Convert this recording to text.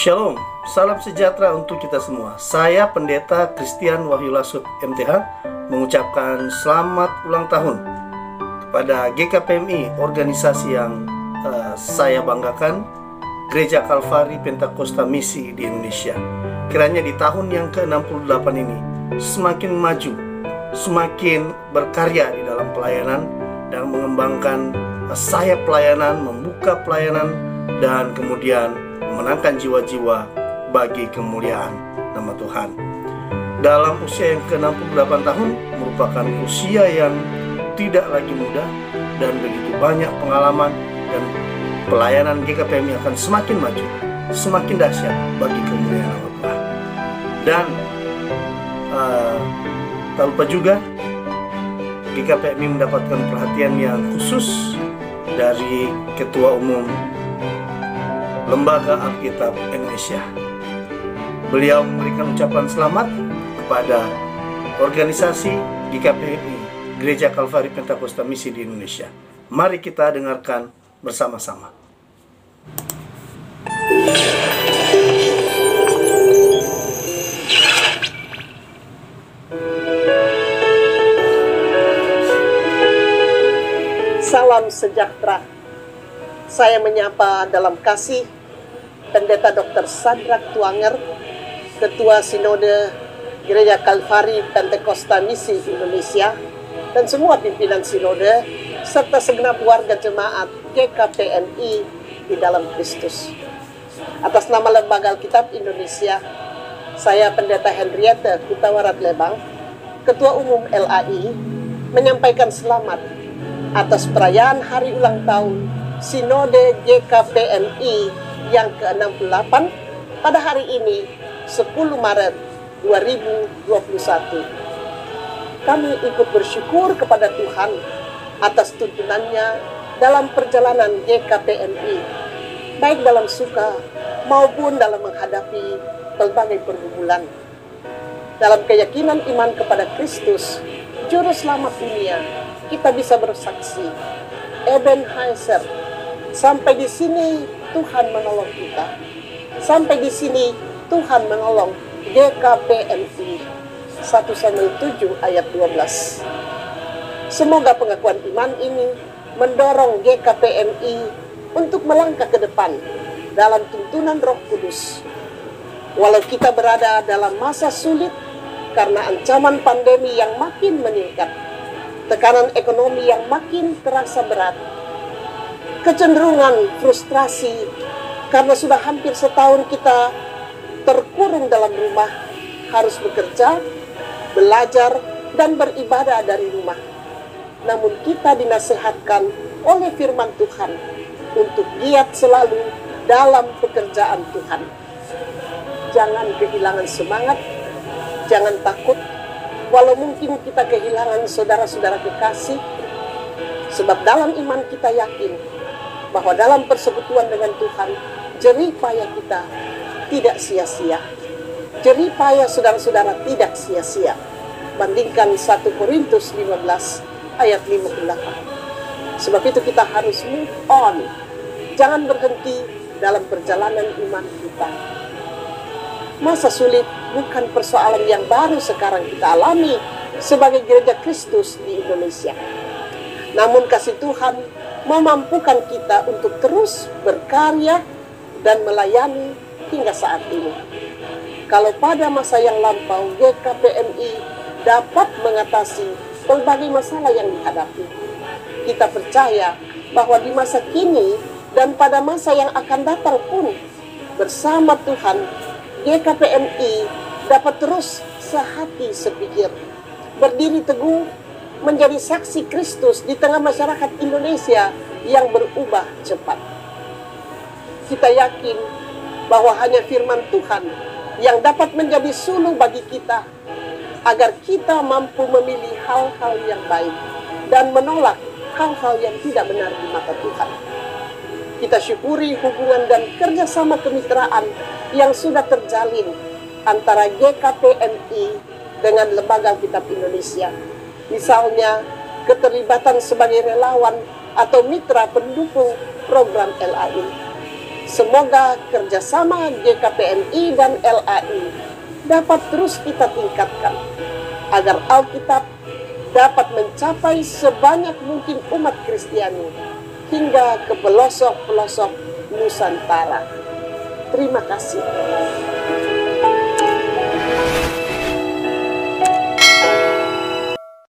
Shalom, salam sejahtera untuk kita semua. Saya Pendeta Christian Wahyu Lasut MTH mengucapkan selamat ulang tahun kepada GKPMI, organisasi yang saya banggakan, Gereja Kalvari Pentakosta Misi di Indonesia. Kiranya di tahun yang ke-68 ini semakin maju, semakin berkarya di dalam pelayanan dan mengembangkan sayap pelayanan, membuka pelayanan, dan kemudian memenangkan jiwa-jiwa bagi kemuliaan nama Tuhan. Dalam usia yang ke-68 tahun merupakan usia yang tidak lagi muda, dan begitu banyak pengalaman, dan pelayanan GKPMI akan semakin maju, semakin dahsyat bagi kemuliaan nama Tuhan. Dan tak lupa juga GKPMI mendapatkan perhatian yang khusus dari Ketua Umum Lembaga Alkitab Indonesia. Beliau memberikan ucapan selamat kepada organisasi GKPMI, Gereja Kalvari Pentakosta Misi di Indonesia. Mari kita dengarkan bersama-sama. Salam sejahtera. Saya menyapa dalam kasih Pendeta Dr. Sadrak Tuanger, Ketua Sinode Gereja Kalvari Pentakosta Misi Indonesia, dan semua pimpinan Sinode, serta segenap warga jemaat GKPMI di dalam Kristus. Atas nama Lembaga Alkitab Indonesia, saya Pendeta Henriette Kutawarat Lebang, Ketua Umum LAI, menyampaikan selamat atas perayaan hari ulang tahun Sinode GKPMI yang ke-68 pada hari ini 10 Maret 2021. Kami ikut bersyukur kepada Tuhan atas tuntunannya dalam perjalanan GKPMI, baik dalam suka maupun dalam menghadapi berbagai pergumulan. Dalam keyakinan iman kepada Kristus, Juru Selamat dunia, kita bisa bersaksi, Ebenezer, sampai di sini Tuhan menolong kita. Sampai di sini Tuhan menolong GKPMI. 1 Samuel 7 ayat 12. Semoga pengakuan iman ini mendorong GKPMI untuk melangkah ke depan dalam tuntunan Roh Kudus. Walau kita berada dalam masa sulit karena ancaman pandemi yang makin meningkat, tekanan ekonomi yang makin terasa berat, kecenderungan frustrasi karena sudah hampir setahun kita terkurung dalam rumah, harus bekerja, belajar, dan beribadah dari rumah. Namun kita dinasehatkan oleh firman Tuhan untuk giat selalu dalam pekerjaan Tuhan. Jangan kehilangan semangat, jangan takut, walau mungkin kita kehilangan saudara-saudara kekasih, sebab dalam iman kita yakin bahwa dalam persekutuan dengan Tuhan, jerih payah kita tidak sia-sia. Jerih payah saudara-saudara tidak sia-sia. Bandingkan 1 Korintus 15 ayat 58. Sebab itu kita harus move on. Jangan berhenti dalam perjalanan iman kita. Masa sulit bukan persoalan yang baru sekarang kita alami sebagai Gereja Kristus di Indonesia. Namun kasih Tuhan memampukan kita untuk terus berkarya dan melayani hingga saat ini. Kalau pada masa yang lampau GKPMI dapat mengatasi berbagai masalah yang dihadapi, kita percaya bahwa di masa kini dan pada masa yang akan datang pun, bersama Tuhan, GKPMI dapat terus sehati sepikir, berdiri teguh, menjadi saksi Kristus di tengah masyarakat Indonesia yang berubah cepat. Kita yakin bahwa hanya firman Tuhan yang dapat menjadi suluh bagi kita agar kita mampu memilih hal-hal yang baik dan menolak hal-hal yang tidak benar di mata Tuhan. Kita syukuri hubungan dan kerjasama kemitraan yang sudah terjalin antara GKPMI dengan Lembaga Alkitab Indonesia. Misalnya, keterlibatan sebagai relawan atau mitra pendukung program LAI. Semoga kerjasama GKPMI dan LAI dapat terus kita tingkatkan, agar Alkitab dapat mencapai sebanyak mungkin umat Kristiani hingga ke pelosok-pelosok Nusantara. Terima kasih.